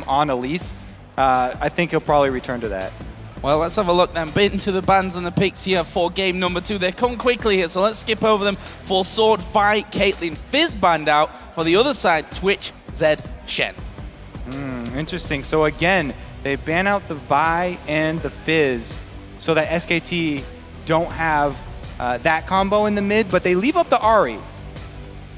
on Elise, I think he'll probably return to that. Well, let's have a look then. Bit into the bans and the picks here for game number 2. They come quickly here, so let's skip over them. For Sword, Fight, Caitlyn, Fizz banned out. For the other side, Twitch, Zed, Shen. Interesting. So again, they ban out the Vi and the Fizz so that SKT don't have that combo in the mid, but they leave up the Ahri.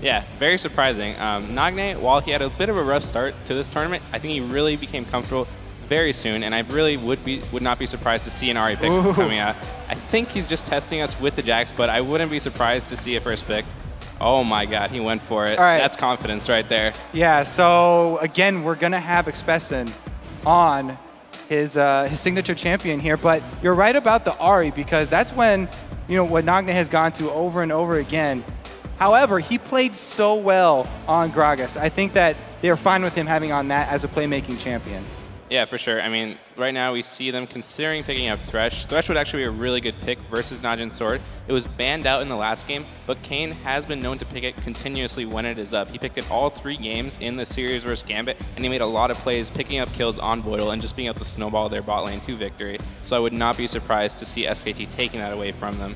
Yeah, very surprising. Nagne, while he had a bit of a rough start to this tournament, I think he really became comfortable very soon, and I really would not be surprised to see an Ahri pick coming out. I think he's just testing us with the Jax, but I wouldn't be surprised to see a first pick. Oh my god, he went for it. All right. That's confidence right there. Yeah, so again, we're going to have Expession on his signature champion here, but you're right about the Ahri, because that's when, what Nagne has gone to over and over again. However, he played so well on Gragas. I think that they're fine with him having on that as a playmaking champion. Yeah, for sure. I mean, right now we see them considering picking up Thresh. Thresh would actually be a really good pick versus Najin Sword. It was banned out in the last game, but Cain has been known to pick it continuously when it is up. He picked it all 3 games in the series versus Gambit, and he made a lot of plays picking up kills on Voidal and just being able to snowball their bot lane to victory. So I would not be surprised to see SKT taking that away from them.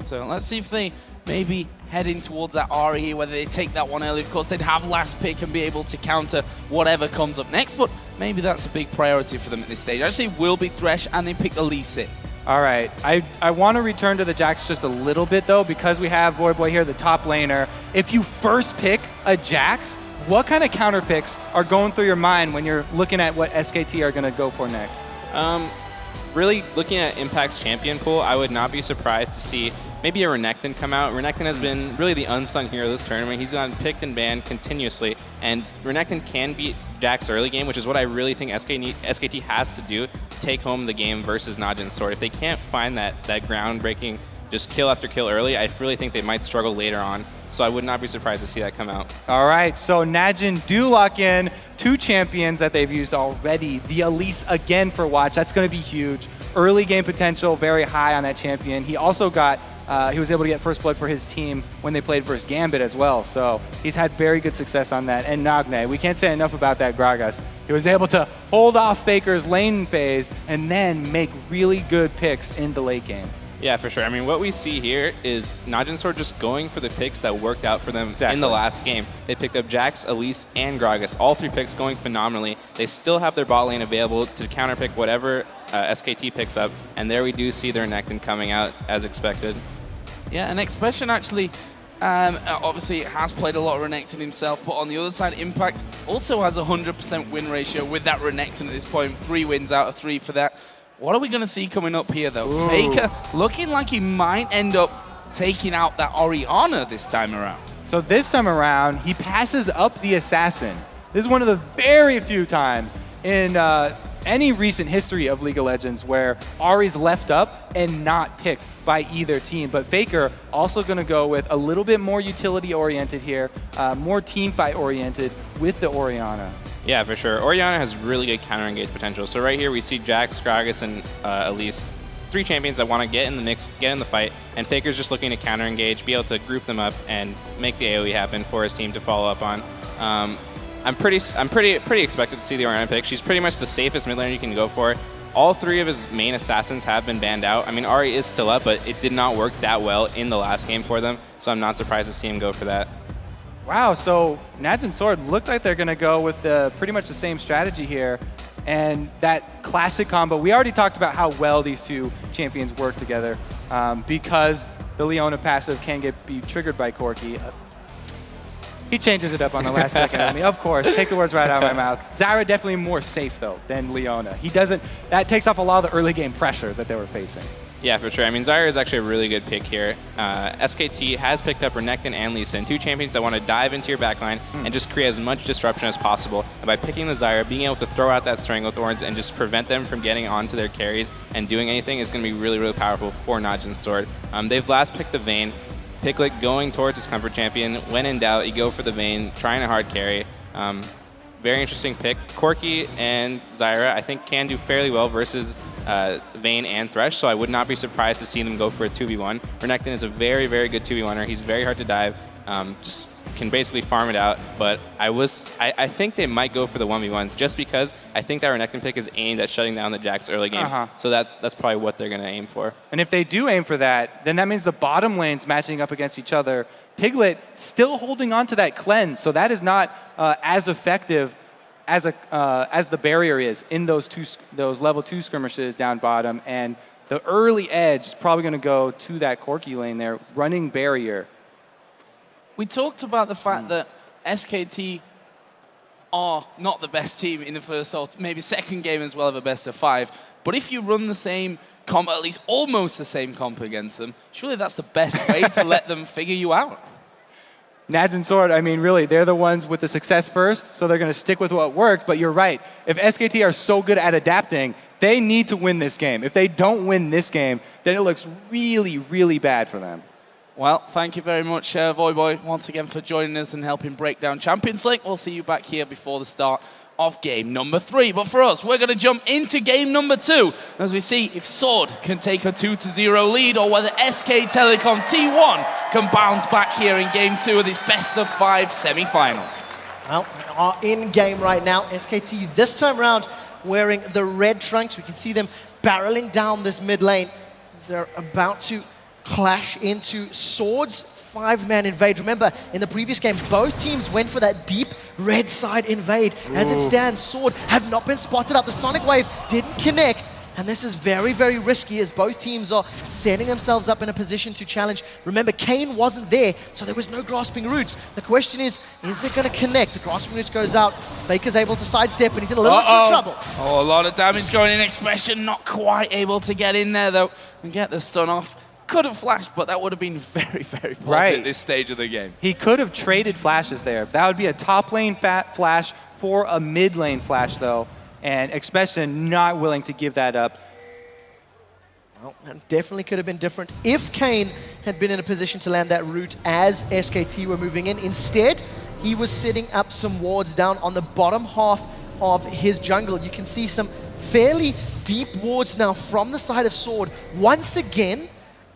So let's see if they maybe heading towards that Ahri here, whether they take that one early. Of course, they'd have last pick and be able to counter whatever comes up next, but maybe that's a big priority for them at this stage. I say will be Thresh, and they pick Elise in. All right, I want to return to the Jax just a little bit, though, because we have Voidboy here, the top laner. If you first pick a Jax, what kind of counter picks are going through your mind when you're looking at what SKT are going to go for next? Really looking at Impact's champion pool, I would not be surprised to see maybe a Renekton come out. Renekton has been really the unsung hero of this tournament. He's gotten picked and banned continuously, and Renekton can beat Jax early game, which is what I really think SKT has to do to take home the game versus Najin Sword. If they can't find that groundbreaking just kill after kill early, I really think they might struggle later on. So I would not be surprised to see that come out. All right, so Najin do lock in 2 champions that they've used already. The Elise again for Watch. That's going to be huge. Early game potential, very high on that champion. He also got, he was able to get first blood for his team when they played versus Gambit as well. So he's had very good success on that. And Nagne, we can't say enough about that Gragas. He was able to hold off Faker's lane phase and then make really good picks in the late game. Yeah, for sure. I mean, what we see here is Najin Sword just going for the picks that worked out for them in the last game. They picked up Jax, Elise, and Gragas. All 3 picks going phenomenally. They still have their bot lane available to counterpick whatever SKT picks up, and there we do see their Nectin coming out as expected. Yeah, and Expession actually obviously has played a lot of Renekton himself, but on the other side, Impact also has a 100% win ratio with that Renekton at this point. 3 wins out of 3 for that. What are we going to see coming up here, though? Ooh. Faker looking like he might end up taking out that Orianna this time around. So this time around, he passes up the Assassin. This is one of the very few times in any recent history of League of Legends where Ahri's left up and not picked by either team. But Faker also going to go with a little bit more utility-oriented here, more team-fight-oriented with the Orianna. Yeah, for sure. Orianna has really good counter-engage potential. So right here we see Jax, Gragas, and Elise, 3 champions that want to get in the mix, get in the fight, and Faker's just looking to counter-engage, be able to group them up, and make the AoE happen for his team to follow up on. I'm pretty expected to see the Orianna pick. She's pretty much the safest mid laner you can go for. All 3 of his main assassins have been banned out. I mean, Ahri is still up, but it did not work that well in the last game for them, so I'm not surprised to see him go for that. Wow, so Najin Sword looked like they're going to go with pretty much the same strategy here. And that classic combo, we already talked about how well these 2 champions work together because the Leona passive can be triggered by Corki. He changes it up on the last second on me. Of course, take the words right out of my mouth. Zyra definitely more safe, though, than Leona. He doesn't, that takes off a lot of the early game pressure that they were facing. Yeah, for sure. I mean, Zyra is actually a really good pick here. SKT has picked up Renekton and Lee Sin, 2 champions that want to dive into your backline and just create as much disruption as possible. And by picking the Zyra, being able to throw out that Stranglethorns and just prevent them from getting onto their carries and doing anything is going to be really, really powerful for Najin Sword. They've last picked the Vayne. Piglet going towards his comfort champion. When in doubt, you go for the Vayne, trying a hard carry. Very interesting pick. Corki and Zyra, I think, can do fairly well versus Vayne and Thresh, so I would not be surprised to see them go for a 2v1. Renekton is a very, very good 2v1er. He's very hard to dive. Just can basically farm it out, but I think they might go for the 1v1s just because I think that Renekton pick is aimed at shutting down the Jax early game. So that's probably what they're going to aim for. And if they do aim for that, then that means the bottom lanes matching up against each other. Piglet still holding on to that cleanse, so that is not as effective as the barrier is in those level 2 skirmishes down bottom. And the early edge is probably going to go to that Corki lane there, running barrier. We talked about the fact that SKT are not the best team in the first or maybe second game as well of a best of 5. But if you run the same comp, at least almost the same comp against them, surely that's the best way to let them figure you out. Najin Sword, I mean, really, they're the ones with the success first, so they're going to stick with what worked. But you're right. If SKT are so good at adapting, they need to win this game. If they don't win this game, then it looks really, really bad for them. Well, thank you very much, Voyboy, once again for joining us and helping break down Champions League. We'll see you back here before the start of game number 3. But for us, we're going to jump into game number 2 as we see if Sword can take a 2-0 lead or whether SK Telecom T1 can bounce back here in game 2 of this best of 5 semi-final. Well, we are in game right now. SKT this time around wearing the red trunks. We can see them barreling down this mid lane as they're about to clash into Sword's 5-man invade. Remember, in the previous game, both teams went for that deep red side invade. As it stands, Sword have not been spotted up. The Sonic Wave didn't connect, and this is very, very risky as both teams are setting themselves up in a position to challenge. Remember, Cain wasn't there, so there was no grasping roots. The question is it going to connect? The grasping roots goes out. Faker's able to sidestep, and he's in a little bit of trouble. Oh, a lot of damage going in. Expession not quite able to get in there, though, and get the stun off. Could have flashed, but that would have been very, very positive at this stage of the game. He could have traded flashes there. That would be a top lane flash for a mid lane flash, though. And Expession not willing to give that up. Well, that definitely could have been different if Cain had been in a position to land that route as SKT were moving in. Instead, he was setting up some wards down on the bottom half of his jungle. You can see some fairly deep wards now from the side of Sword. Once again,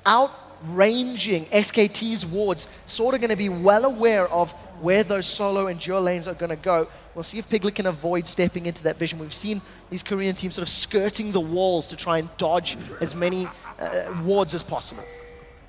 outranging SKT's wards. Sword are going to be well aware of where those solo and duo lanes are going to go. We'll see if Piglet can avoid stepping into that vision. We've seen these Korean teams sort of skirting the walls to try and dodge as many wards as possible.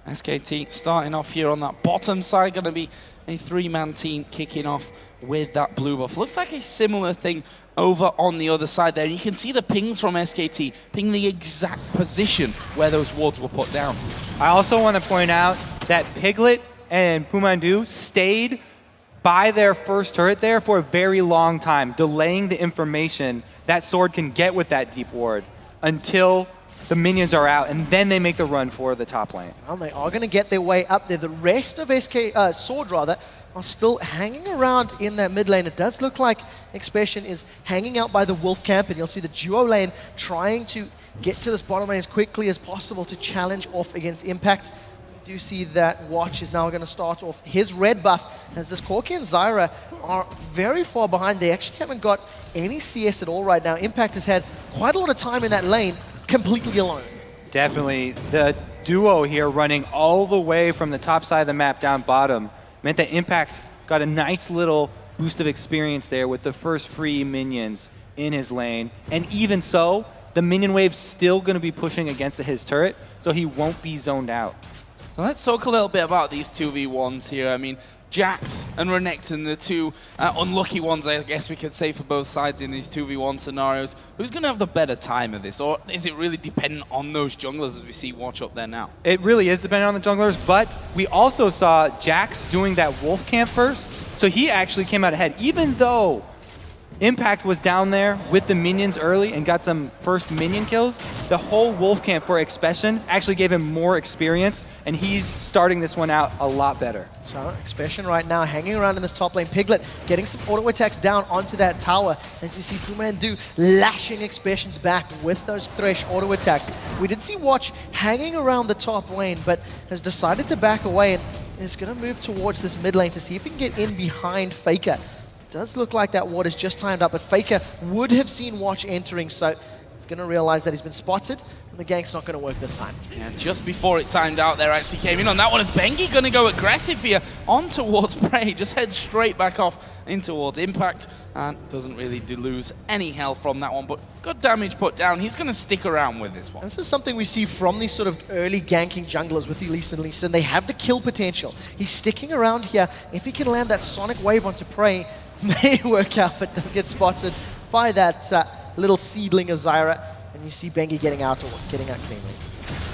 SKT starting off here on that bottom side, going to be a 3-man team kicking off with that blue buff. Looks like a similar thing over on the other side there. You can see the pings from SKT, ping the exact position where those wards were put down. I also want to point out that Piglet and PoohManDu stayed by their first turret there for a very long time, delaying the information that Sword can get with that deep ward until the minions are out, and then they make the run for the top lane. Well, they are going to get their way up there. The rest of Sword rather are still hanging around in that mid lane. It does look like Expession is hanging out by the Wolf camp, and you'll see the duo lane trying to get to this bottom lane as quickly as possible to challenge off against Impact. You do see that Watch is now going to start off his red buff as this Corki and Zyra are very far behind. They actually haven't got any CS at all right now. Impact has had quite a lot of time in that lane completely alone. Definitely. The duo here running all the way from the top side of the map down bottom meant that Impact got a nice little boost of experience there with the first free minions in his lane. And even so, the minion wave's still going to be pushing against his turret, so he won't be zoned out. Well, let's talk a little bit about these 2v1s here. I mean, Jax and Renekton, the two unlucky ones, I guess we could say, for both sides in these 2v1 scenarios. Who's going to have the better time of this? Or is it really dependent on those junglers as we see Watch up there now? It really is dependent on the junglers, but we also saw Jax doing that wolf camp first, so he actually came out ahead. Even though Impact was down there with the minions early and got some first minion kills, the whole wolf camp for Expession actually gave him more experience, and he's starting this one out a lot better. So Expession right now hanging around in this top lane. Piglet getting some auto attacks down onto that tower. And you see PoohManDu lashing Expession's back with those Thresh auto attacks. We did see Watch hanging around the top lane, but has decided to back away and is going to move towards this mid lane to see if he can get in behind Faker. Does look like that ward is just timed up, but Faker would have seen Watch entering, so he's going to realize that he's been spotted. The gank's not going to work this time. Yeah, just before it timed out there, actually came in on that one. Is bengi going to go aggressive here on towards Prey? Just heads straight back off in towards Impact and doesn't really lose any health from that one, but good damage put down. He's going to stick around with this one. This is something we see from these sort of early ganking junglers with Elise and Lee Sin. They have the kill potential. He's sticking around here. If he can land that Sonic Wave onto Prey, may work out, but does get spotted by that little seedling of Zyra. And you see bengi getting out cleanly.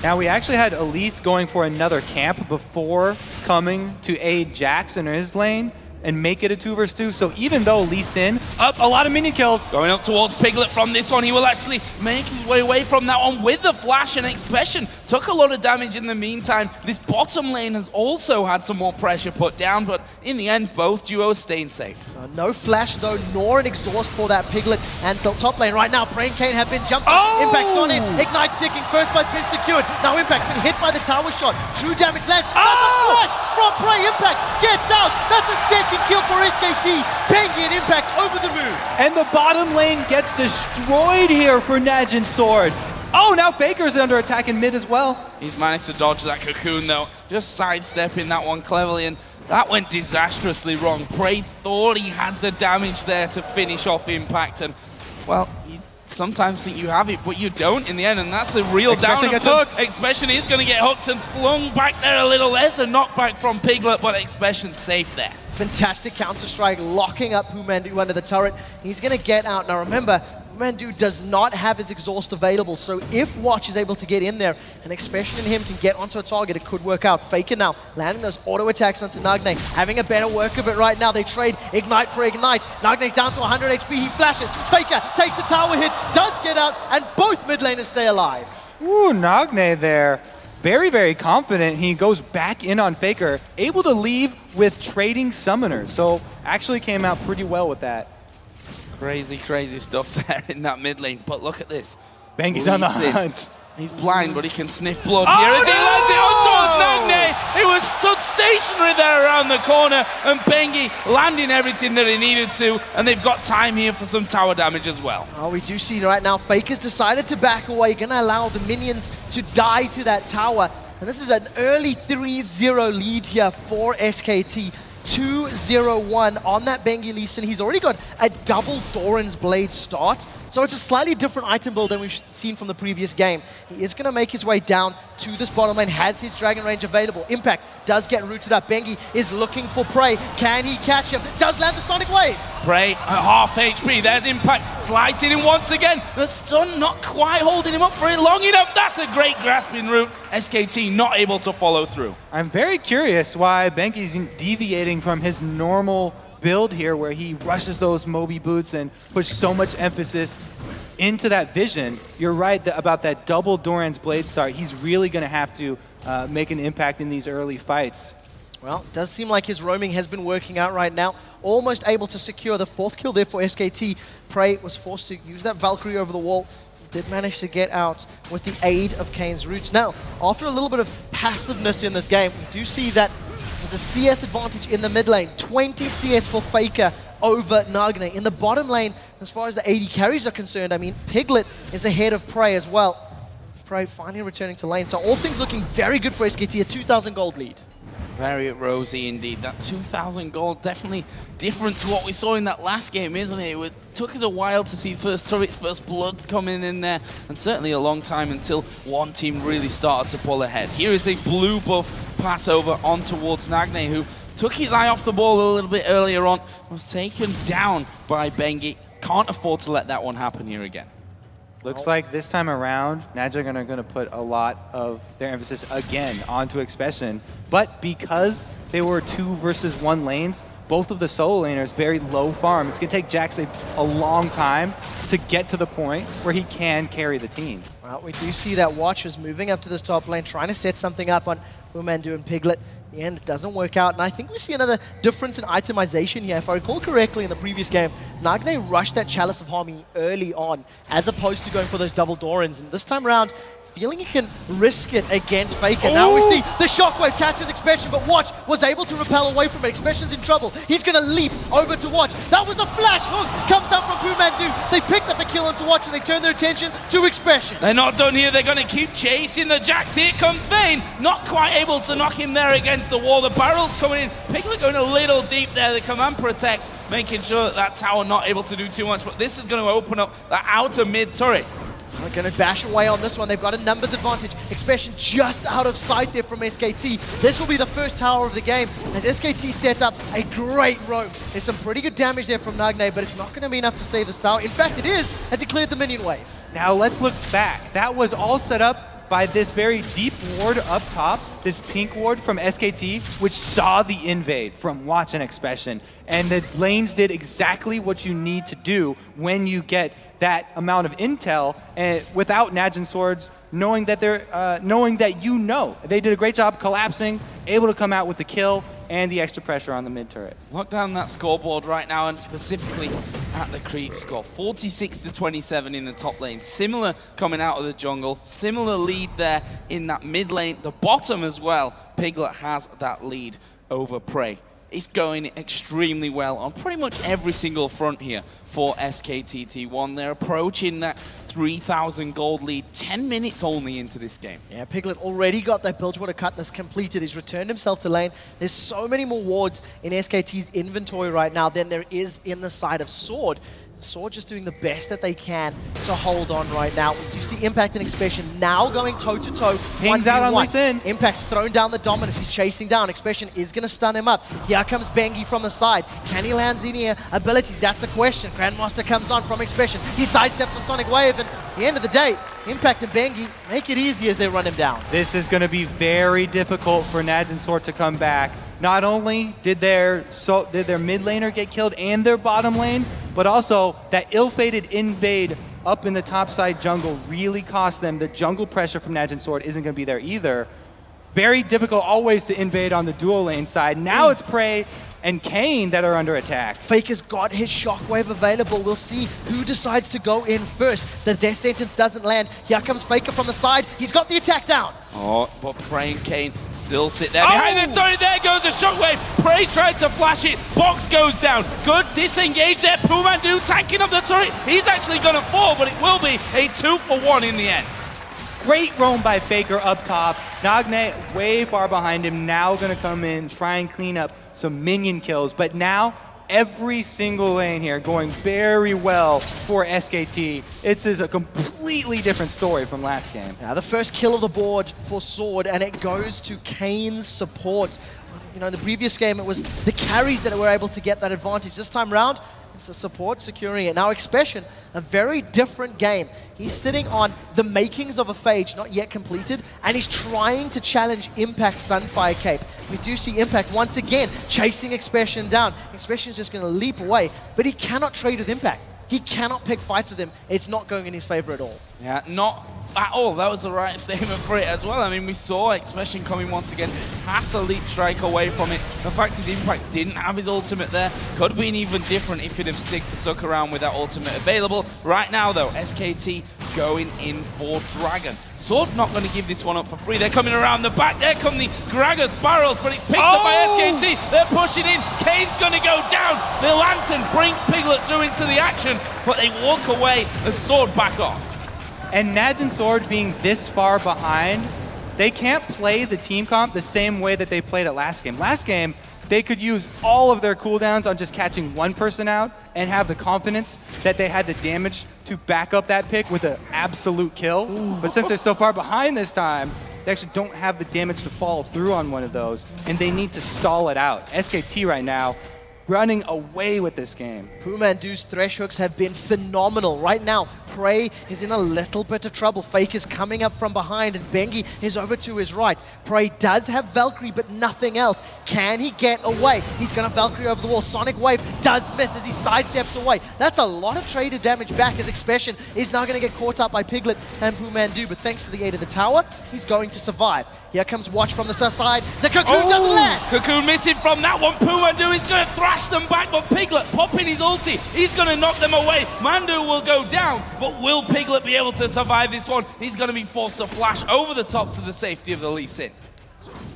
Now, we actually had Elise going for another camp before coming to aid Jackson in his lane and make it a 2 versus 2. So even though Lee Sin up a lot of minion kills. Going up towards Piglet from this one, he will actually make his way away from that one with the flash, and Expession took a lot of damage in the meantime. This bottom lane has also had some more pressure put down, but in the end, both duos staying safe. So no flash though, nor an exhaust for that Piglet. And the top lane right now, Prey and Cain have been jumped. Oh! Impact's gone in, Ignite's ticking, first blood's been secured. Now Impact's been hit by the tower shot. True damage lands. Oh! That's a flash from Prey. Impact gets out. That's a second kill for SKT. bengi and Impact over the moon. And the bottom lane gets destroyed here for Najin Sword. Oh, now Faker's under attack in mid as well. He's managed to dodge that cocoon though, just sidestepping that one cleverly, and that went disastrously wrong. Prey thought he had the damage there to finish off Impact, and well, you sometimes think you have it, but you don't in the end, and that's the real down. Expession is going to get hooked and flung back there a little. There's a knockback from Piglet, but Expession's safe there. Fantastic counter-strike, locking up PoohManDu under the turret. He's going to get out. Now remember, PoohManDu does not have his exhaust available, so if Watch is able to get in there, and Expession and him can get onto a target, it could work out. Faker now, landing those auto attacks onto Nagne, having a better work of it right now. They trade Ignite for Ignite. Nagne's down to 100 HP, he flashes. Faker takes a tower hit, does get out, and both mid laners stay alive. Ooh, Nagne there. Very, very confident. He goes back in on Faker, able to leave with trading summoners. So actually came out pretty well with that. Crazy, crazy stuff there in that mid lane. But look at this. Bengi's on the hunt. He's blind, but he can sniff blood here as he lands it on towards Nagne. He was stood stationary there around the corner, and bengi landing everything that he needed to, and they've got time here for some tower damage as well. Oh, we do see right now, Faker's decided to back away, gonna allow the minions to die to that tower. And this is an early 3-0 lead here for SKT. 2-0-1 on that bengi Lee Sin. He's already got a double Doran's Blade start, so it's a slightly different item build than we've seen from the previous game. He is going to make his way down to this bottom lane, has his Dragon Range available. Impact does get rooted up. bengi is looking for Prey. Can he catch him? Does land the Sonic Wave. Prey at half HP. There's Impact slicing him once again. The stun not quite holding him up for it long enough. That's a great grasping route. SKT not able to follow through. I'm very curious why bengi's deviating from his normal build here, where he rushes those Moby boots and puts so much emphasis into that vision. You're right about that double Doran's Blade start. He's really going to have to make an impact in these early fights. Well, it does seem like his roaming has been working out right now. Almost able to secure the 4th kill there for SKT. Prey was forced to use that Valkyrie over the wall. Did manage to get out with the aid of Cain's roots. Now, after a little bit of passiveness in this game, we do see that there's a CS advantage in the mid lane. 20 CS for Faker over Nagne. In the bottom lane, as far as the AD carries are concerned, I mean, Piglet is ahead of Prey as well. Prey finally returning to lane. So all things looking very good for SKT, a 2,000 gold lead. Very rosy indeed. That 2,000 gold, definitely different to what we saw in that last game, isn't it? It took us a while to see first turrets, first blood coming in there, and certainly a long time until one team really started to pull ahead. Here is a blue buff pass over on towards Nagne, who took his eye off the ball a little bit earlier on, was taken down by bengi. Can't afford to let that one happen here again. Looks like this time around, Najin are going to put a lot of their emphasis again onto Expession. But because they were 2 versus 1 lanes, both of the solo laners very low farm. It's going to take Jax a long time to get to the point where he can carry the team. Well, we do see that Watch is moving up to this top lane, trying to set something up on PoohManDu and Piglet. In the end, it doesn't work out, and I think we see another difference in itemization here. If I recall correctly in the previous game, Nagne rushed that Chalice of Harmony early on, as opposed to going for those double Dorans. And this time around, feeling he can risk it against Faker. Now we see the shockwave catches Expession, but Watch was able to repel away from it. Expession's in trouble. He's going to leap over to Watch. That was a flash hook. Comes up from PoohManDu. They picked up a kill onto Watch and they turn their attention to Expession. They're not done here. They're going to keep chasing the Jacks. Here comes Cain. Not quite able to knock him there against the wall. The barrel's coming in. Piglet going a little deep there. The command protect, making sure that tower not able to do too much. But this is going to open up the outer mid turret. They're going to bash away on this one. They've got a numbers advantage. Expession just out of sight there from SKT. This will be the first tower of the game. And SKT set up a great roam. There's some pretty good damage there from Nagne, but it's not going to be enough to save this tower. In fact, it is, as he cleared the minion wave. Now let's look back. That was all set up by this very deep ward up top, this pink ward from SKT, which saw the invade from Watch and Expession. And the lanes did exactly what you need to do when you get that amount of intel, and without Najin Swords knowing that they did a great job collapsing, able to come out with the kill and the extra pressure on the mid turret. Lock down that scoreboard right now, and specifically at the creep score. 46-27 in the top lane. Similar coming out of the jungle. Similar lead there in that mid lane. The bottom as well. Piglet has that lead over Prey. It's going extremely well on pretty much every single front here for SKTT1. They're approaching that 3,000 gold lead 10 minutes only into this game. Yeah, Piglet already got that Bilgewater Cutlass completed. He's returned himself to lane. There's so many more wards in SKT's inventory right now than there is in the side of Sword. Sword just doing the best that they can to hold on right now. We do see Impact and Expession now going toe-to-toe. Pings out on Lee Sin. Impact's thrown down the dominance. He's chasing down. Expession is going to stun him up. Here comes Bengi from the side. Can he land in here? Abilities, that's the question. Grandmaster comes on from Expession. He sidesteps a Sonic Wave, and at the end of the day, Impact and Bengi make it easy as they run him down. This is going to be very difficult for Najin Sword to come back. Not only did their mid laner get killed and their bottom lane, but also that ill-fated invade up in the top side jungle really cost them. The jungle pressure from Najin Sword isn't going to be there either. Very difficult always to invade on the dual lane side. Now it's Prey and Cain that are under attack. Faker's got his shockwave available. We'll see who decides to go in first. The death sentence doesn't land. Here comes Faker from the side. He's got the attack down. Oh, but Prey and Cain still sit there behind them. Sorry, there goes a shockwave. Prey tried to flash it. Box goes down. Good disengage there. PoohManDu tanking up the turret. He's actually going to fall, but it will be a 2-for-1 in the end. Great roam by Faker up top. Nagne way far behind him. Now going to come in, try and clean up some minion kills. But now every single lane here going very well for SKT. This is a completely different story from last game. Now the first kill of the board for Sword, and it goes to Cain's support. You know, in the previous game, it was the carries that were able to get that advantage. This time round, it's the support securing it. Now Expession, a very different game. He's sitting on the makings of a phage, not yet completed, and he's trying to challenge Impact Sunfire Cape. We do see Impact once again chasing Expession down. Expession's just going to leap away, but he cannot trade with Impact. He cannot pick fights with him. It's not going in his favor at all. Yeah, not at all. That was the right statement for it as well. I mean, we saw Expession coming once again, has a leap strike away from it. The fact is Impact didn't have his ultimate there. Could have been even different if he'd have stuck around with that ultimate available. Right now, though, SKT going in for Dragon. Sword not going to give this one up for free. They're coming around the back. There come the Gragas barrels, but it's picked up by SKT. They're pushing in. Cain's going to go down. The Lantern bring Piglet into the action, but they walk away as Sword back off. And Najin Sword being this far behind, they can't play the team comp the same way that they played it last game. Last game, they could use all of their cooldowns on just catching one person out and have the confidence that they had the damage to back up that pick with an absolute kill. Ooh. But since they're so far behind this time, they actually don't have the damage to follow through on one of those, and they need to stall it out. SKT right now, running away with this game. PoohManDu's thresh hooks have been phenomenal. Right now, Prey is in a little bit of trouble. Fake is coming up from behind, and Bengi is over to his right. Prey does have Valkyrie, but nothing else. Can he get away? He's going to Valkyrie over the wall. Sonic Wave does miss as he sidesteps away. That's a lot of traded damage back as Expession is now going to get caught up by Piglet and PoohManDu, but thanks to the aid of the tower, he's going to survive. Here comes Watch from the side. The Cocoon doesn't land! Cocoon missing from that one. PoohManDu is going to thrash them back, but Piglet popping his ulti. He's going to knock them away. Mandu will go down, but will Piglet be able to survive this one? He's going to be forced to flash over the top to the safety of the Lee Sin.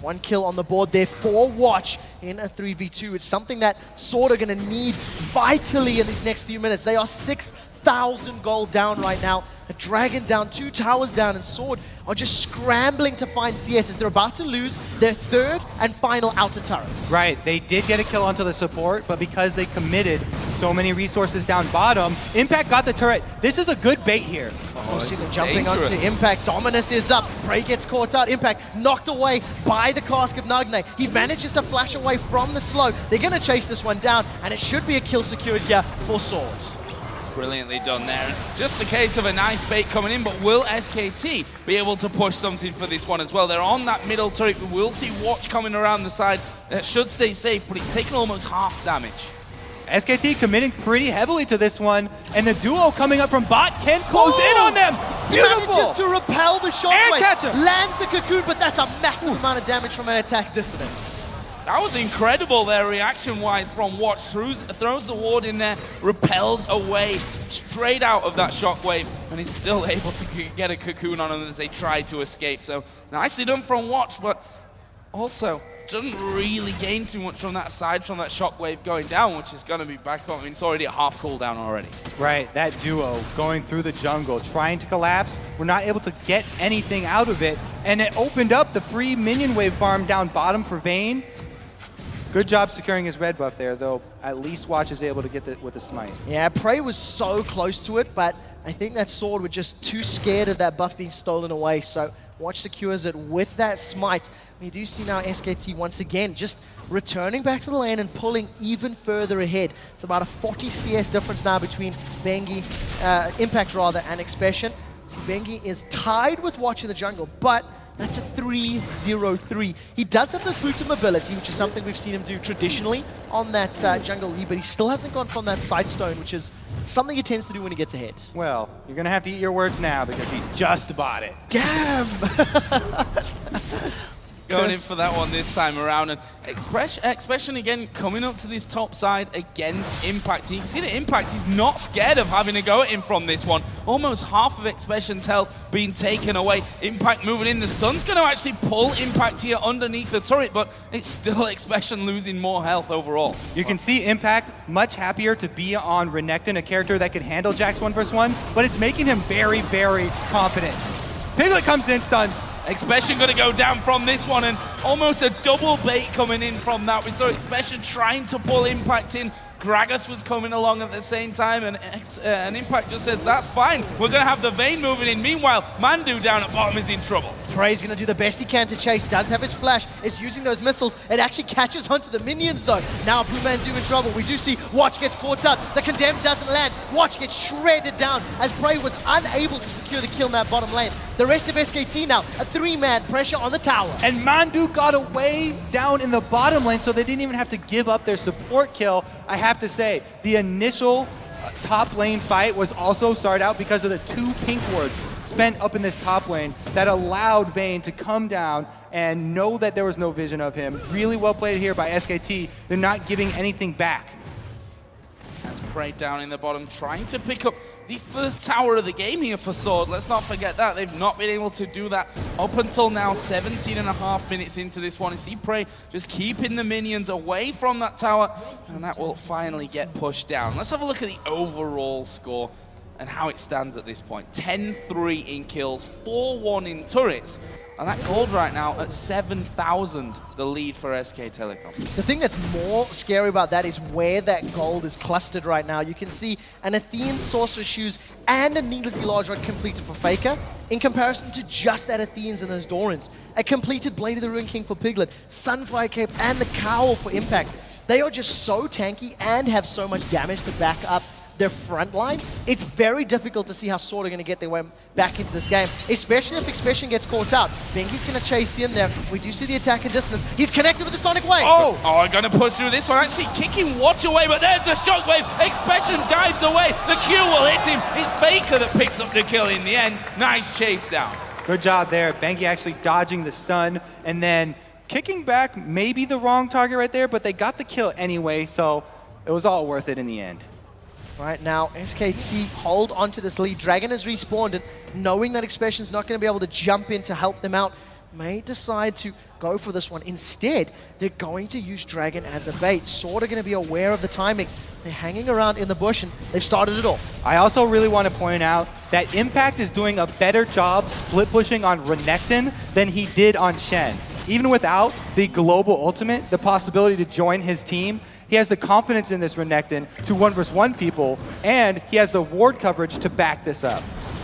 1 kill on the board there for Watch in a 3v2. It's something that Sword are going to need vitally in these next few minutes. They are 6,000 gold down right now. A Dragon down, 2 towers down, and Sword are just scrambling to find CS as they're about to lose their 3rd and final outer turrets. Right, they did get a kill onto the support, but because they committed so many resources down bottom, Impact got the turret. This is a good bait here. Oh, see them jumping onto Impact. Dominus is up. Prey gets caught out. Impact knocked away by the cask of Nagne. He manages to flash away from the slow. They're going to chase this one down, and it should be a kill secured here for Sword. Brilliantly done there. Just a case of a nice bait coming in, but will SKT be able to push something for this one as well? They're on that middle turret. We will see Watch coming around the side. That should stay safe, but he's taken almost half damage. SKT committing pretty heavily to this one, and the duo coming up from bot can close in on them. Beautiful! Manages to repel the shockwave. catcher. Lands the cocoon, but that's a massive amount of damage from an attack dissonance. That was incredible there, reaction-wise from Watch. Throws the ward in there, repels away straight out of that shockwave, and he's still able to get a cocoon on him as they try to escape. So nicely done from Watch, but also doesn't really gain too much from that side, from that shockwave going down, which is going to be back up. I mean, it's already at half cooldown already. Right, that duo going through the jungle, trying to collapse. We're not able to get anything out of it, and it opened up the free minion wave farm down bottom for Vayne. Good job securing his red buff there, though. At least Watch is able to get it with the smite. Yeah, Prey was so close to it, but I think that Sword were just too scared of that buff being stolen away. So Watch secures it with that smite. We do see now SKT once again just returning back to the lane and pulling even further ahead. It's about a 40 CS difference now between Bengi, Impact rather, and Expession. So Bengi is tied with Watch in the jungle, but that's a 3-0-3. He does have those boots of mobility, which is something we've seen him do traditionally on that jungle lead, but he still hasn't gone from that side stone, which is something he tends to do when he gets ahead. Well, you're going to have to eat your words now because he just bought it. Damn! Going in for that one this time around, and Expession again coming up to this top side against Impact. You can see that Impact is not scared of having to go at him from this one. Almost half of Expession's health being taken away. Impact moving in. The stun's going to actually pull Impact here underneath the turret, but it's still Expession losing more health overall. You can see Impact much happier to be on Renekton, a character that could handle Jax 1v1, but it's making him very, very confident. Piglet comes in, stuns. Expession going to go down from this one, and almost a double bait coming in from that. We saw Expession trying to pull Impact in. Gragas was coming along at the same time, and Impact just says, that's fine. We're going to have the Vayne moving in. Meanwhile, Mandu down at bottom is in trouble. Prey's going to do the best he can to chase. Does have his flash. Is using those missiles. It actually catches onto the minions, though. Now PoohManDu in trouble. We do see Watch gets caught out. The Condemned doesn't land. Watch gets shredded down as Prey was unable to secure the kill in that bottom lane. The rest of SKT now, a 3-man pressure on the tower. And Mandu got away down in the bottom lane, so they didn't even have to give up their support kill. I have to say, the initial top lane fight was also started out because of the 2 pink wards spent up in this top lane that allowed Vayne to come down and know that there was no vision of him. Really well played here by SKT. They're not giving anything back. That's Prey down in the bottom, trying to pick up the first tower of the game here for Sword. Let's not forget that. They've not been able to do that up until now, 17.5 minutes into this one. You see Prey just keeping the minions away from that tower, and that will finally get pushed down. Let's have a look at the overall score and how it stands at this point. 10-3 in kills, 4-1 in turrets, and that gold right now at 7,000, the lead for SK Telecom. The thing that's more scary about that is where that gold is clustered right now. You can see an Athene Sorcerer's Shoes and a Needlessly Large Rod completed for Faker, in comparison to just that Athene's and those Dorans. A completed Blade of the Ruin King for Piglet, Sunfire Cape, and the Cowl for Impact. They are just so tanky and have so much damage to back up their front line. It's very difficult to see how Sword are going to get their way back into this game, especially if Expession gets caught out. Bengi's going to chase in there. We do see the attack in distance. He's connected with the Sonic Wave. Oh, I'm going to push through this one. Actually kicking Watch away, but there's the Shockwave. Expession dives away. The Q will hit him. It's Faker that picks up the kill in the end. Nice chase down. Good job there. Bengi actually dodging the stun and then kicking back, maybe the wrong target right there, but they got the kill anyway, so it was all worth it in the end. Right now, SKT hold onto this lead. Dragon has respawned, and knowing that Expession's not going to be able to jump in to help them out, may decide to go for this one. Instead, they're going to use Dragon as a bait. Sword are going to be aware of the timing. They're hanging around in the bush, and they've started it all. I also really want to point out that Impact is doing a better job split pushing on Renekton than he did on Shen. Even without the global ultimate, the possibility to join his team, he has the confidence in this Renekton to 1v1 people, and he has the ward coverage to back this up.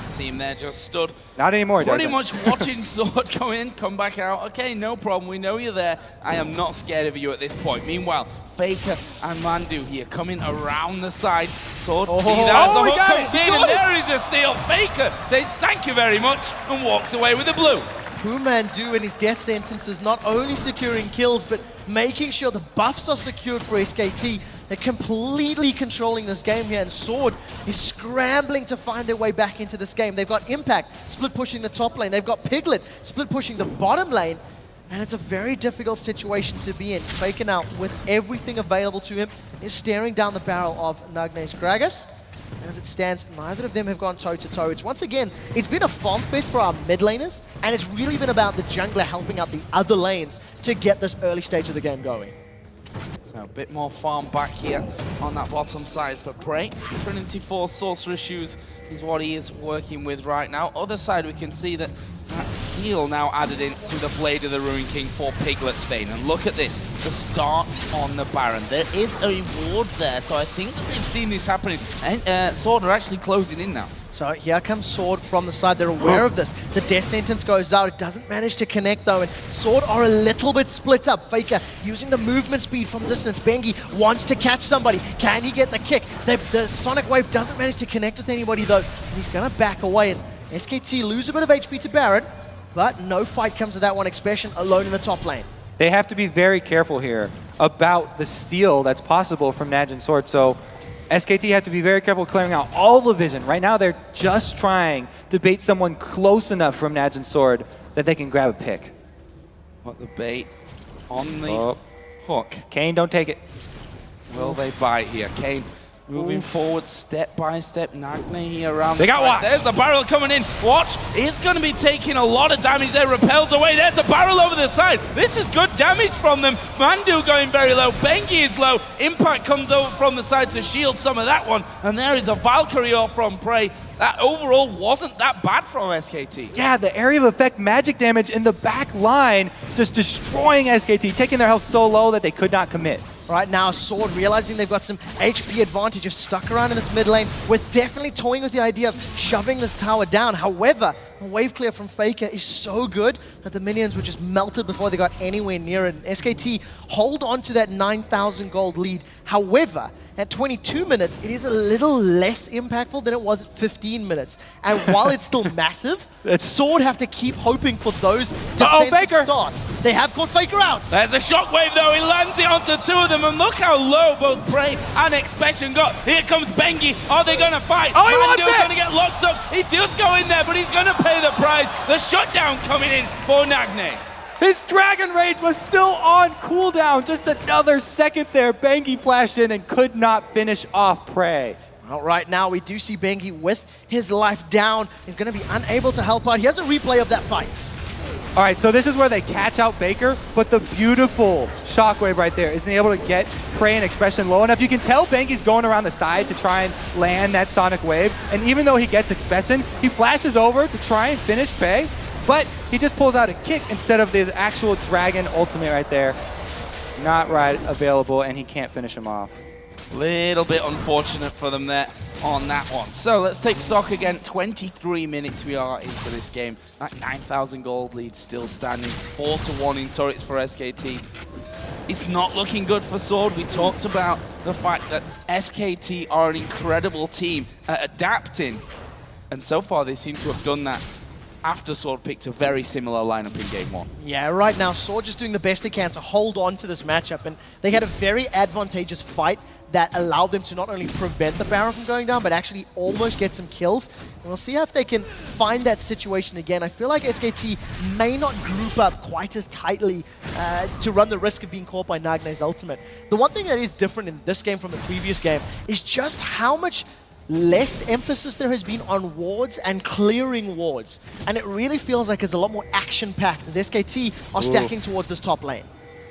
See him there, just stood. Not anymore, Pretty much watching Sword come in, come back out. Okay, no problem. We know you're there. I am not scared of you at this point. Meanwhile, Faker and Mandu here coming around the side. Sword, see that as the hook comes in, and there is a steal. Faker says thank you very much and walks away with the blue. PoohManDu and his death sentences not only securing kills, but making sure the buffs are secured for SKT. They're completely controlling this game here, and Sword is scrambling to find their way back into this game. They've got Impact split pushing the top lane. They've got Piglet split pushing the bottom lane, and it's a very difficult situation to be in. Faker now, with everything available to him, is staring down the barrel of Nagne's Gragas. As it stands, neither of them have gone toe-to-toe. It's once again, it's been a farm fest for our mid laners, and it's really been about the jungler helping out the other lanes to get this early stage of the game going. So a bit more farm back here on that bottom side for Prey. Trinity Force Sorcerer Shoes is what he is working with right now. Other side, we can see that Seal now added into the Blade of the Ruin King for Piglet's Vein. And look at this, the start on the Baron. There is a reward there, so I think that they've seen this happening. And Sword are actually closing in now. So here comes Sword from the side. They're aware of this. The death sentence goes out. It doesn't manage to connect though, and Sword are a little bit split up. Faker using the movement speed from distance. Bengi wants to catch somebody. Can he get the kick? The Sonic Wave doesn't manage to connect with anybody though, and he's going to back away. And SKT lose a bit of HP to Baron, but no fight comes to that one. Expession alone in the top lane. They have to be very careful here about the steal that's possible from Najin Sword. So SKT have to be very careful clearing out all the vision. Right now, they're just trying to bait someone close enough from Najin Sword that they can grab a pick. What the bait on the hook. Cain, don't take it. Will they bite here? Cain moving forward step by step. Nagne here around They the got side. Watch. There's the barrel coming in. Watch is going to be taking a lot of damage there. Repels away. There's a barrel over the side. This is good damage from them. Mandu going very low. Bengi is low. Impact comes over from the side to shield some of that one. And there is a Valkyrie off from Prey. That overall wasn't that bad from SKT. Yeah, the area of effect magic damage in the back line just destroying SKT, taking their health so low that they could not commit. Right now, Sword realizing they've got some HP advantage, have stuck around in this mid lane. We're definitely toying with the idea of shoving this tower down. However, a wave clear from Faker is so good that the minions were just melted before they got anywhere near it. And SKT hold on to that 9,000 gold lead. However, at 22 minutes, it is a little less impactful than it was at 15 minutes. And while it's still massive, Sword have to keep hoping for those defensive starts. They have caught Faker out. There's a shockwave though, he lands it onto two of them, and look how low both Prey and Expession got. Here comes Bengi. Are they going to fight? Oh, he wants it! going to get locked up. He does go in there, but he's going to pay the price. The shutdown coming in for Nagne. His Dragon Rage was still on cooldown. Just another second there. Bengi flashed in and could not finish off Prey. Well, right now we do see Bengi with his life down. He's going to be unable to help out. He has a replay of that fight. All right, so this is where they catch out Baker, but the beautiful shockwave right there isn't able to get Prey and Expession low enough. You can tell Bengi's going around the side to try and land that Sonic Wave, and even though he gets Expession, he flashes over to try and finish Prey, but he just pulls out a kick instead of the actual Dragon ultimate right there. Not right available, and he can't finish him off. Little bit unfortunate for them there on that one. So let's take stock again. 23 minutes we are into this game. That 9,000 gold lead still standing. 4-1 in turrets for SKT. It's not looking good for Sword. We talked about the fact that SKT are an incredible team at adapting. And so far they seem to have done that after Sword picked a very similar lineup in game one. Yeah, right now Sword just doing the best they can to hold on to this matchup, and they had a very advantageous fight that allowed them to not only prevent the Baron from going down, but actually almost get some kills. And we'll see if they can find that situation again. I feel like SKT may not group up quite as tightly to run the risk of being caught by Nagne's ultimate. The one thing that is different in this game from the previous game is just how much less emphasis there has been on wards and clearing wards. And it really feels like it's a lot more action-packed as SKT are stacking towards this top lane.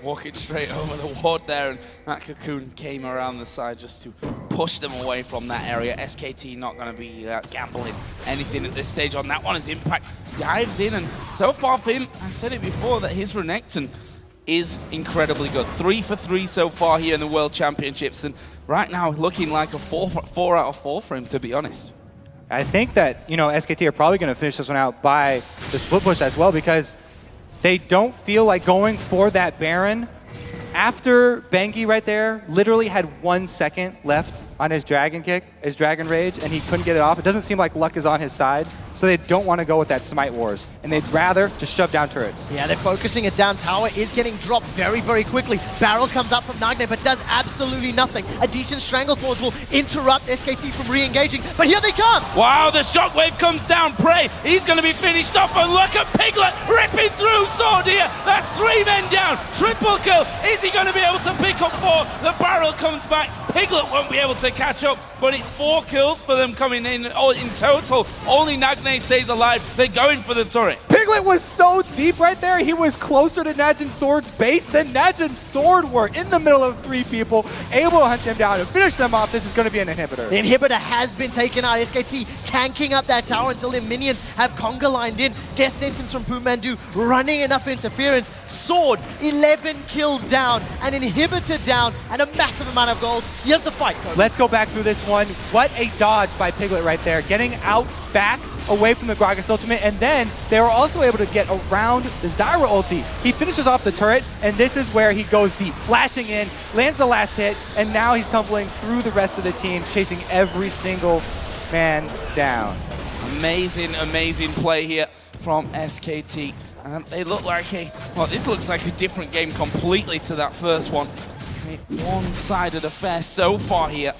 Walking straight over the ward there, and that cocoon came around the side just to push them away from that area. SKT not going to be gambling anything at this stage on that one as Impact dives in, and so far for him, I said it before, that his Renekton is incredibly good. 3 for 3 so far here in the World Championships, and right now looking like a 4 out of 4 for him, to be honest. I think that, SKT are probably going to finish this one out by the split push as well, because they don't feel like going for that Baron. After Bengi right there literally had 1 second left on his Dragon Kick, his Dragon Rage, and he couldn't get it off. It doesn't seem like luck is on his side, so they don't want to go with that Smite Wars, and they'd rather just shove down turrets. Yeah, they're focusing it down. Tower is getting dropped very, very quickly. Barrel comes up from Nagne, but does absolutely nothing. A decent Strangleforce will interrupt SKT from re-engaging, but here they come! Wow, the shockwave comes down. Prey, he's going to be finished off, and look at Piglet ripping through Sword here. That's 3 men down. Triple kill. Is he going to be able to pick up 4? The Barrel comes back. Piglet won't be able to catch up, but it's 4 kills for them coming in. Oh, in total, only Nagne stays alive. They're going for the turret. Piglet was so deep right there. He was closer to Najin Sword's base than Najin Sword were, in the middle of 3 people, able to hunt them down and finish them off. This is going to be an inhibitor. The inhibitor has been taken out. SKT tanking up that tower until their minions have conga lined in. Death sentence from PoohManDu, running enough interference. Sword, 11 kills down, an inhibitor down, and a massive amount of gold. Here's the fight, Kobe. Let's go back through this one. What a dodge by Piglet right there, getting out back away from the Gragas ultimate, and then they were also able to get around the Zyra ulti. He finishes off the turret, and this is where he goes deep, flashing in, lands the last hit, and now he's tumbling through the rest of the team, chasing every single man down. Amazing, amazing play here from SKT. They look like this looks like a different game completely to that first one. One-sided affair so far here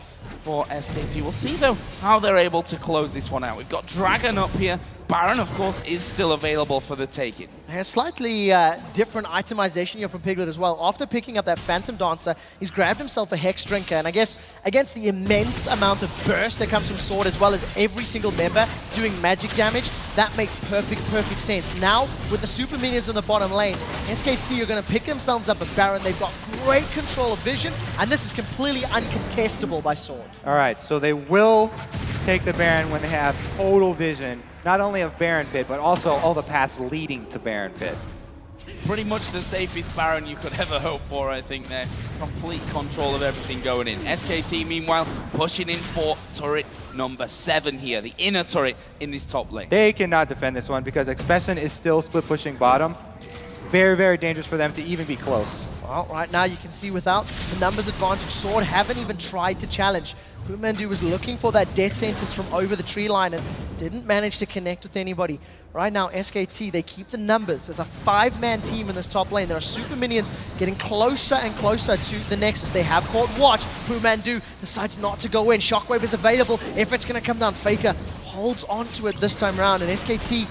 for SKT. We'll see, though, how they're able to close this one out. We've got Dragon up here. Baron, of course, is still available for the taking. A slightly different itemization here from Piglet as well. After picking up that Phantom Dancer, he's grabbed himself a Hex Drinker, and I guess against the immense amount of burst that comes from Sword, as well as every single member doing magic damage, that makes perfect sense. Now, with the super minions in the bottom lane, SKT are going to pick themselves up a Baron. They've got great control of vision, and this is completely uncontestable by Sword. All right, so they will take the Baron when they have total vision, not only of Baron Pit, but also all the paths leading to Baron Pit. Pretty much the safest Baron you could ever hope for, I think there. Complete control of everything going in. SKT, meanwhile, pushing in for turret number 7 here, the inner turret in this top lane. They cannot defend this one because Expession is still split pushing bottom. Very dangerous for them to even be close. Well, right now you can see without the numbers advantage, Sword haven't even tried to challenge. PoohManDu was looking for that death sentence from over the tree line and didn't manage to connect with anybody. Right now, SKT, they keep the numbers. There's a 5-man team in this top lane. There are super minions getting closer and closer to the Nexus. They have caught watch. PoohManDu decides not to go in. Shockwave is available if it's going to come down. Faker holds on to it this time around, and SKT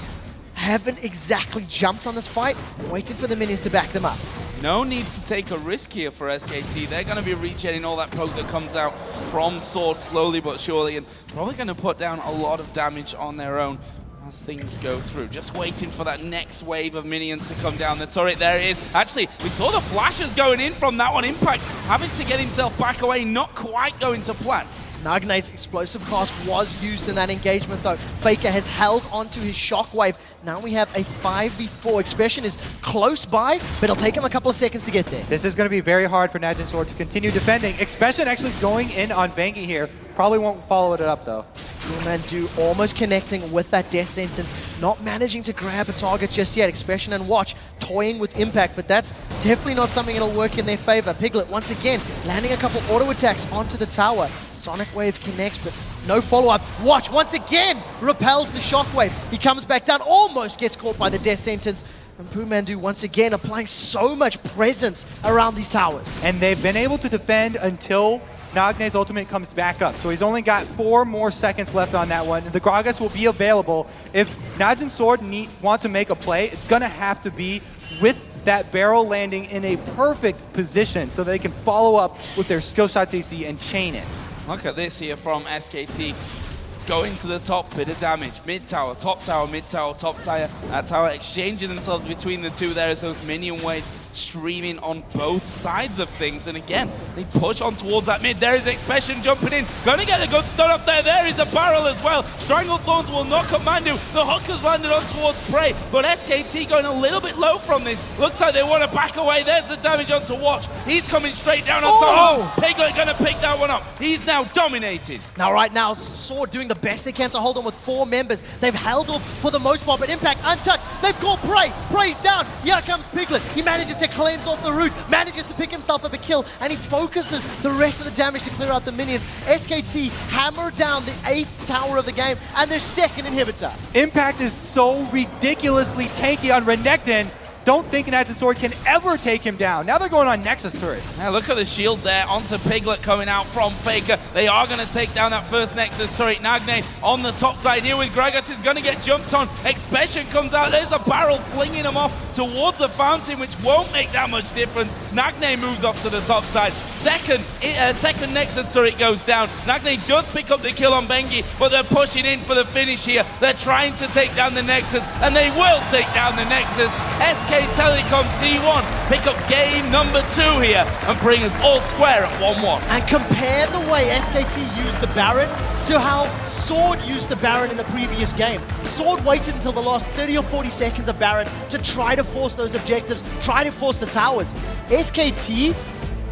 haven't exactly jumped on this fight, waiting for the minions to back them up. No need to take a risk here for SKT. They're going to be regenerating all that poke that comes out from Sword slowly but surely, and probably going to put down a lot of damage on their own as things go through. Just waiting for that next wave of minions to come down the turret. There it is. Actually, we saw the flashes going in from that one. Impact having to get himself back away, not quite going to plan. Nagne's explosive cast was used in that engagement though. Faker has held onto his shockwave. Now we have a 5v4. Expession is close by, but it'll take him a couple of seconds to get there. This is going to be very hard for Najin Sword to continue defending. Expession actually going in on Bengi here. Probably won't follow it up though. PoohManDu almost connecting with that death sentence. Not managing to grab a target just yet. Expession and Watch toying with Impact, but that's definitely not something that'll work in their favor. Piglet once again landing a couple auto attacks onto the tower. Sonic Wave connects, but no follow-up. Watch once again repels the Shockwave. He comes back down, almost gets caught by the death sentence. And PoohManDu once again applying so much presence around these towers. And they've been able to defend until Nagne's ultimate comes back up. So he's only got 4 more seconds left on that one. The Gragas will be available. If Najin Sword want to make a play, it's going to have to be with that barrel landing in a perfect position so they can follow up with their skill shots AC and chain it. Look at this here from SKT. Going to the top, bit of damage. Mid tower, top tower, mid tower, top tower, exchanging themselves between the two there as those minion waves streaming on both sides of things. And again, they push on towards that mid. There is Expession jumping in. Gonna get a good stun up there. There is a barrel as well. Strangled Thorns will knock up Mandu. The hookers landed on towards Prey, but SKT going a little bit low from this. Looks like they want to back away. There's the damage onto Watch. He's coming straight down onto Piglet gonna pick that one up. He's now dominated. Now, right now, Sword doing the best they can to hold on with 4 members. They've held off for the most part, but Impact untouched. They've called Prey. Prey's down. Here comes Piglet. He manages to cleanse off the root, manages to pick himself up a kill, and he focuses the rest of the damage to clear out the minions. SKT hammer down the 8th tower of the game and their 2nd inhibitor. Impact is so ridiculously tanky on Renekton. Don't think Najin Sword can ever take him down. Now they're going on Nexus turrets. Now look at the shield there onto Piglet coming out from Faker. They are going to take down that first Nexus turret. Nagne on the top side here with Gragas is going to get jumped on. Expession comes out. There's a barrel flinging him off towards a fountain, which won't make that much difference. Nagne moves off to the top side. Second Nexus turret goes down. Nagne does pick up the kill on Bengi, but they're pushing in for the finish here. They're trying to take down the Nexus, and they will take down the Nexus. Telecom T1 pick up game number 2 here and bring us all square at 1-1. And compare the way SKT used the Baron to how Sword used the Baron in the previous game. Sword waited until the last 30 or 40 seconds of Baron to try to force those objectives, try to force the towers. SKT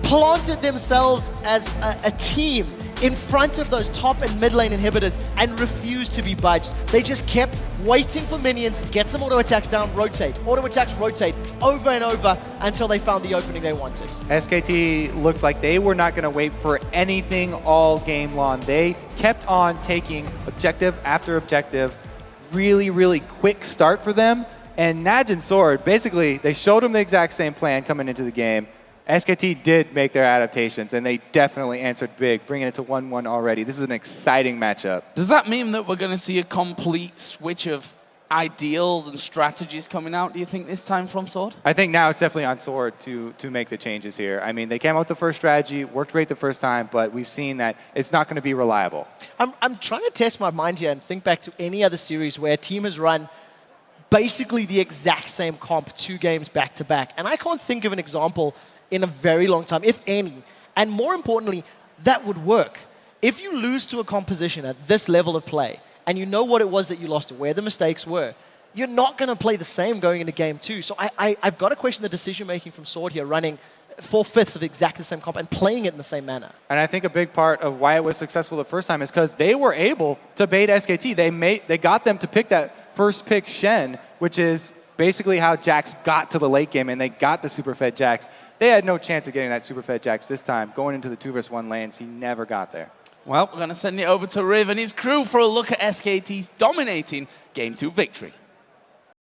planted themselves as a team in front of those top and mid lane inhibitors and refused to be budged. They just kept waiting for minions, get some auto attacks down, rotate, auto attacks, rotate, over and over until they found the opening they wanted. SKT looked like they were not going to wait for anything all game long. They kept on taking objective after objective. Really, really quick start for them. And Najin Sword, basically, they showed them the exact same plan coming into the game. SKT did make their adaptations, and they definitely answered big, bringing it to 1-1 already. This is an exciting matchup. Does that mean that we're going to see a complete switch of ideals and strategies coming out, do you think, this time from Sword? I think now it's definitely on Sword to make the changes here. I mean, they came out with the first strategy, worked great the first time, but we've seen that it's not going to be reliable. I'm trying to test my mind here and think back to any other series where a team has run basically the exact same comp 2 games back-to-back, and I can't think of an example in a very long time, if any. And more importantly, that would work. If you lose to a composition at this level of play, and you know what it was that you lost, where the mistakes were, you're not going to play the same going into game 2. So I've got to question the decision-making from Sword here, running 4/5 of exactly the same comp and playing it in the same manner. And I think a big part of why it was successful the first time is because they were able to bait SKT. They got them to pick that first pick Shen, which is basically how Jax got to the late game, and they got the Superfed Jax. They had no chance of getting that Superfed Jax this time. Going into the 2v1 lanes, he never got there. Well, we're going to send it over to Riv and his crew for a look at SKT's dominating Game 2 victory.